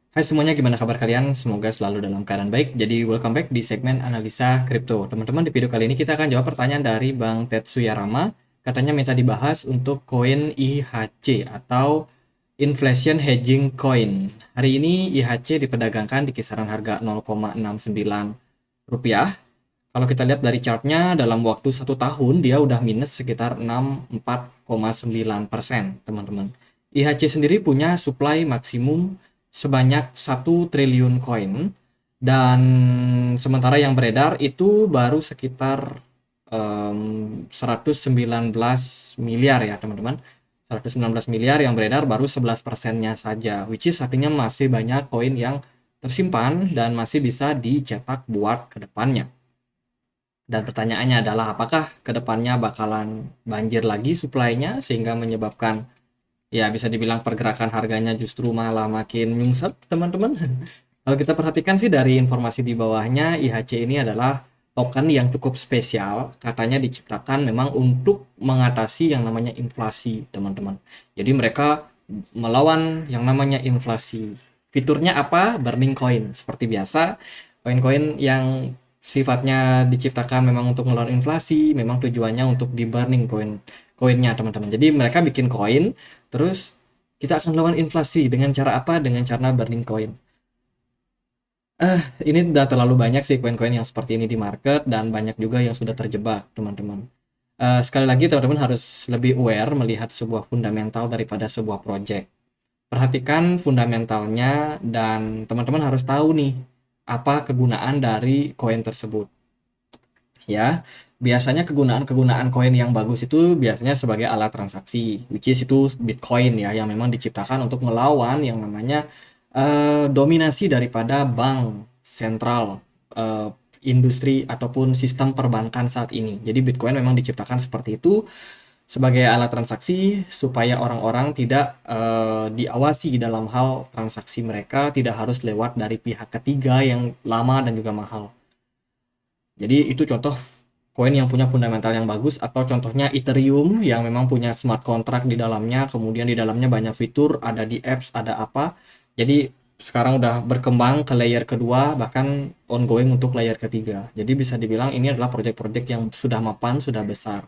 Hai semuanya, gimana kabar kalian? Semoga selalu dalam keadaan baik. Jadi, welcome back di segmen analisa kripto. Teman-teman, di video kali ini kita akan jawab pertanyaan dari Bang Tetsuya Rama. Katanya minta dibahas untuk koin IHC atau Inflation Hedging Coin. Hari ini IHC diperdagangkan di kisaran harga 0,69 rupiah. Kalau kita lihat dari chartnya, dalam waktu 1 tahun dia udah minus sekitar 64,9%, teman-teman. IHC sendiri punya supply maksimum sebanyak 1 triliun koin, dan sementara yang beredar itu baru sekitar 119 miliar ya, teman-teman. 119 miliar yang beredar baru 11%-nya saja, which is artinya masih banyak koin yang tersimpan dan masih bisa dicetak buat ke depannya. Dan pertanyaannya adalah apakah kedepannya bakalan banjir lagi supply-nya sehingga menyebabkan ya bisa dibilang pergerakan harganya justru malah makin nyungsep, teman-teman. Kalau kita perhatikan sih dari informasi di bawahnya, IHC ini adalah token yang cukup spesial, katanya diciptakan memang untuk mengatasi yang namanya inflasi, teman-teman. Jadi mereka melawan yang namanya inflasi. Fiturnya apa? Burning coin. Seperti biasa, koin-koin yang sifatnya diciptakan memang untuk melawan inflasi, memang tujuannya untuk di burning koinnya, teman-teman. Jadi mereka bikin koin, terus kita akan lawan inflasi dengan cara apa? Dengan cara burning coin. Ini udah terlalu banyak sih koin-koin yang seperti ini di market, dan banyak juga yang sudah terjebak, teman-teman. Sekali lagi teman-teman harus lebih aware melihat sebuah fundamental daripada sebuah project. Perhatikan fundamentalnya, dan teman-teman harus tahu nih apa kegunaan dari koin tersebut. Ya, biasanya kegunaan-kegunaan koin yang bagus itu biasanya sebagai alat transaksi, which is itu Bitcoin ya, yang memang diciptakan untuk melawan yang namanya dominasi daripada bank sentral, eh, industri ataupun sistem perbankan saat ini. Jadi Bitcoin memang diciptakan seperti itu sebagai alat transaksi supaya orang-orang tidak diawasi dalam hal transaksi mereka, tidak harus lewat dari pihak ketiga yang lama dan juga mahal. Jadi itu contoh koin yang punya fundamental yang bagus, atau contohnya Ethereum yang memang punya smart contract di dalamnya, kemudian di dalamnya banyak fitur, ada di apps, ada apa. Jadi sekarang udah berkembang ke layer kedua, bahkan ongoing untuk layer ketiga. Jadi bisa dibilang ini adalah project-project yang sudah mapan, sudah besar.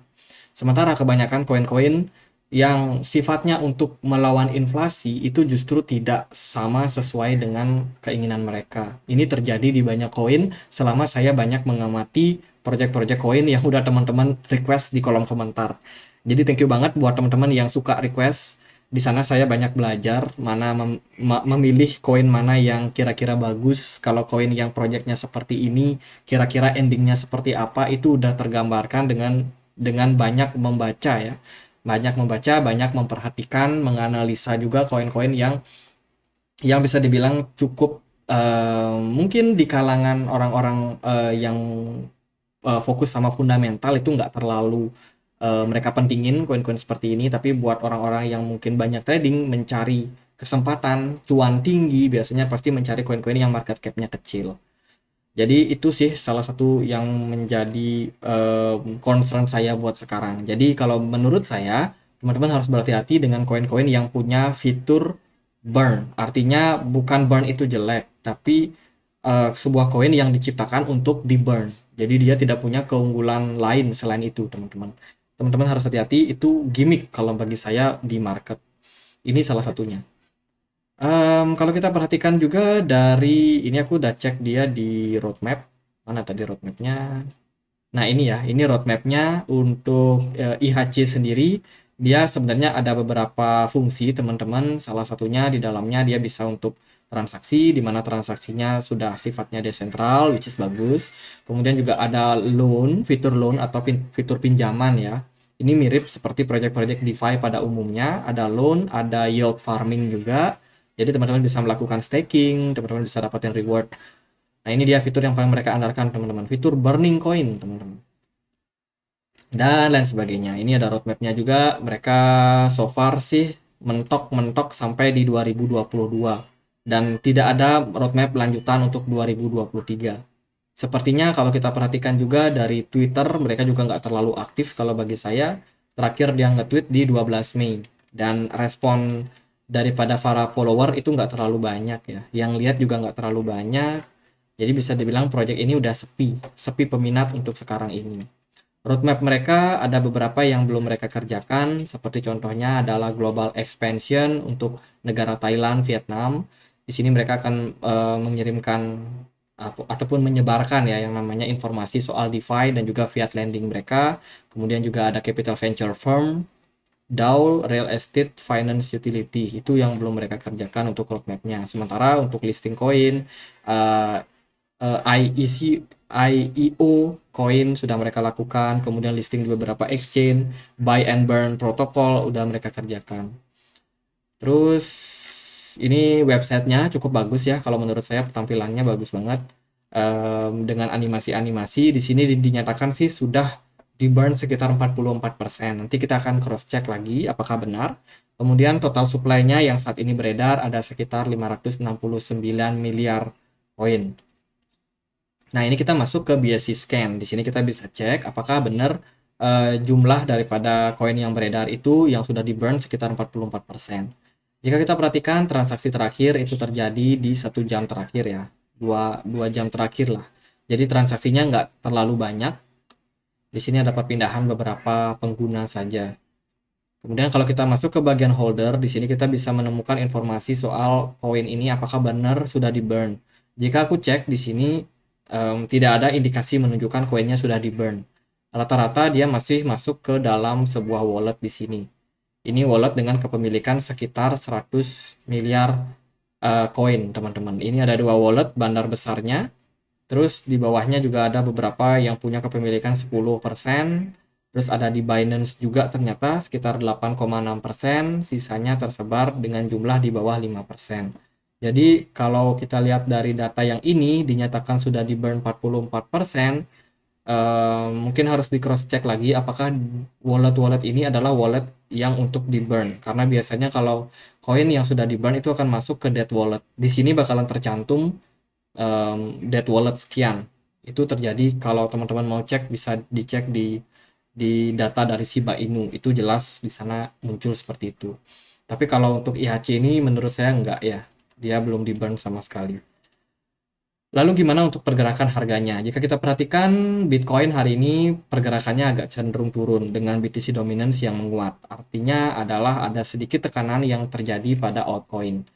Sementara kebanyakan koin-koin yang sifatnya untuk melawan inflasi itu justru tidak sama sesuai dengan keinginan mereka. Ini terjadi di banyak koin selama saya banyak mengamati project-project koin yang udah teman-teman request di kolom komentar. Jadi thank you banget buat teman-teman yang suka request. Di sana saya banyak belajar mana memilih koin mana yang kira-kira bagus. Kalau koin yang projectnya seperti ini, kira-kira endingnya seperti apa, itu udah tergambarkan dengan banyak membaca ya, banyak membaca, banyak memperhatikan, menganalisa juga koin-koin yang bisa dibilang cukup mungkin di kalangan orang-orang yang fokus sama fundamental itu nggak terlalu mereka pentingin koin-koin seperti ini, tapi buat orang-orang yang mungkin banyak trading, mencari kesempatan cuan tinggi, biasanya pasti mencari koin-koin yang market cap-nya kecil. Jadi itu sih salah satu yang menjadi concern saya buat sekarang. Jadi kalau menurut saya, teman-teman harus berhati-hati dengan koin-koin yang punya fitur burn. Artinya bukan burn itu jelek, tapi sebuah koin yang diciptakan untuk di burn. Jadi dia tidak punya keunggulan lain selain itu, teman-teman. Teman-teman harus hati-hati, itu gimmick kalau bagi saya di market. Ini salah satunya. Kalau kita perhatikan juga dari ini, aku udah cek dia di roadmap. Mana tadi roadmapnya? Nah ini ya, ini roadmapnya untuk IHC sendiri. Dia sebenarnya ada beberapa fungsi, teman-teman. Salah satunya di dalamnya dia bisa untuk transaksi, di mana transaksinya sudah sifatnya desentral, which is bagus. Kemudian juga ada loan, fitur loan atau fitur pinjaman ya. Ini mirip seperti project-project DeFi pada umumnya. Ada loan, ada yield farming juga. Jadi teman-teman bisa melakukan staking, teman-teman bisa dapatin reward. Nah ini dia fitur yang paling mereka andalkan, teman-teman. Fitur burning coin, teman-teman. Dan lain sebagainya. Ini ada roadmapnya juga. Mereka so far sih mentok-mentok sampai di 2022. Dan tidak ada roadmap lanjutan untuk 2023. Sepertinya kalau kita perhatikan juga dari Twitter, mereka juga nggak terlalu aktif kalau bagi saya. Terakhir dia nge-tweet di 12 Mei. Dan respon daripada para follower itu nggak terlalu banyak ya. Yang lihat juga nggak terlalu banyak. Jadi bisa dibilang project ini udah sepi peminat untuk sekarang ini. Roadmap mereka ada beberapa yang belum mereka kerjakan, seperti contohnya adalah global expansion untuk negara Thailand, Vietnam. Di sini mereka akan mengirimkan ataupun menyebarkan ya yang namanya informasi soal DeFi dan juga fiat lending mereka. Kemudian juga ada capital venture firm, DAO, real estate, finance utility. Itu yang belum mereka kerjakan untuk roadmapnya. Sementara untuk listing koin, IEC, IEO coin sudah mereka lakukan, kemudian listing di beberapa exchange, buy and burn protokol udah mereka kerjakan. Terus ini websitenya cukup bagus ya, kalau menurut saya tampilannya bagus banget. Dengan animasi-animasi di sini dinyatakan sih sudah di burn sekitar 44%. Nanti kita akan cross check lagi apakah benar. Kemudian total supply-nya yang saat ini beredar ada sekitar 569 miliar koin. Nah, ini kita masuk ke BSC scan. Di sini kita bisa cek apakah benar jumlah daripada koin yang beredar itu yang sudah di burn sekitar 44%. Jika kita perhatikan transaksi terakhir itu terjadi di 1 jam terakhir ya, 2 jam terakhir lah. Jadi transaksinya nggak terlalu banyak. Di sini ada perpindahan beberapa pengguna saja. Kemudian kalau kita masuk ke bagian holder, di sini kita bisa menemukan informasi soal koin ini apakah benar sudah di burn. Jika aku cek di sini tidak ada indikasi menunjukkan koinnya sudah di burn. Rata-rata dia masih masuk ke dalam sebuah wallet di sini. Ini wallet dengan kepemilikan sekitar 100 miliar koin, teman-teman. Ini ada 2 wallet bandar besarnya. Terus di bawahnya juga ada beberapa yang punya kepemilikan 10%. Terus ada di Binance juga ternyata sekitar 8,6%. Sisanya tersebar dengan jumlah di bawah 5%. Jadi kalau kita lihat dari data yang ini dinyatakan sudah di burn 44%. Mungkin harus di cross check lagi apakah wallet ini adalah wallet yang untuk di burn, karena biasanya kalau koin yang sudah di burn itu akan masuk ke dead wallet. Di sini bakalan tercantum dead wallet sekian. Itu terjadi kalau teman-teman mau cek, bisa dicek di data dari Shiba Inu, itu jelas di sana muncul seperti itu. Tapi kalau untuk IHC ini menurut saya enggak ya, dia belum di burn sama sekali. Lalu gimana untuk pergerakan harganya? Jika kita perhatikan Bitcoin hari ini pergerakannya agak cenderung turun dengan BTC dominance yang menguat. Artinya adalah ada sedikit tekanan yang terjadi pada altcoin.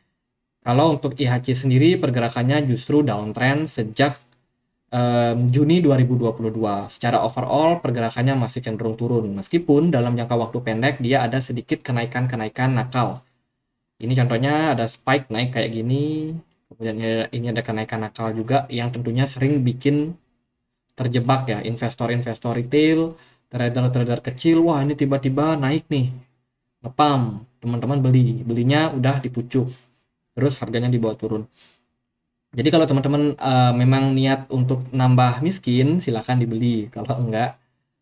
Kalau untuk IHC sendiri pergerakannya justru downtrend sejak Juni 2022. Secara overall pergerakannya masih cenderung turun. Meskipun dalam jangka waktu pendek dia ada sedikit kenaikan-kenaikan nakal. Ini contohnya ada spike naik kayak gini. Kemudian ini ada kenaikan nakal juga yang tentunya sering bikin terjebak ya investor-investor retail, trader-trader kecil. Wah, ini tiba-tiba naik nih, ngepam, teman-teman belinya udah di pucuk, terus harganya dibawa turun. Jadi kalau teman-teman memang niat untuk nambah miskin, silahkan dibeli. Kalau enggak,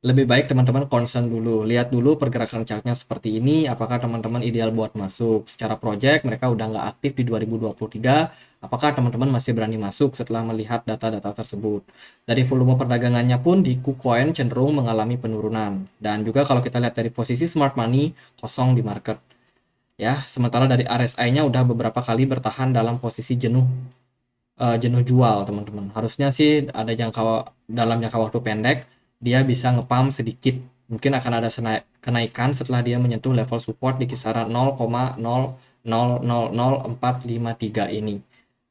lebih baik teman-teman concern dulu, lihat dulu pergerakan chartnya seperti ini, apakah teman-teman ideal buat masuk. Secara project mereka udah nggak aktif di 2023, apakah teman-teman masih berani masuk setelah melihat data-data tersebut. Dari volume perdagangannya pun di KuCoin cenderung mengalami penurunan, dan juga kalau kita lihat dari posisi smart money kosong di market ya. Sementara dari RSI-nya udah beberapa kali bertahan dalam posisi jenuh jual, teman-teman. Harusnya sih ada dalam jangka waktu pendek dia bisa ngepam sedikit, mungkin akan ada kenaikan setelah dia menyentuh level support di kisaran 0,000453 ini.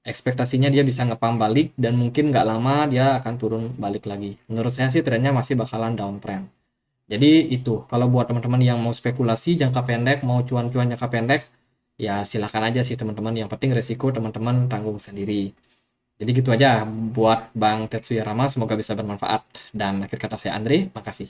Ekspektasinya dia bisa ngepam balik dan mungkin nggak lama dia akan turun balik lagi. Menurut saya sih trennya masih bakalan downtrend. Jadi itu, kalau buat teman-teman yang mau spekulasi jangka pendek, mau cuan-cuan jangka pendek, ya silahkan aja sih teman-teman. Yang penting resiko teman-teman tanggung sendiri. Jadi gitu aja buat Bang Tetsuya Rama, semoga bisa bermanfaat. Dan akhir kata saya Andre, makasih.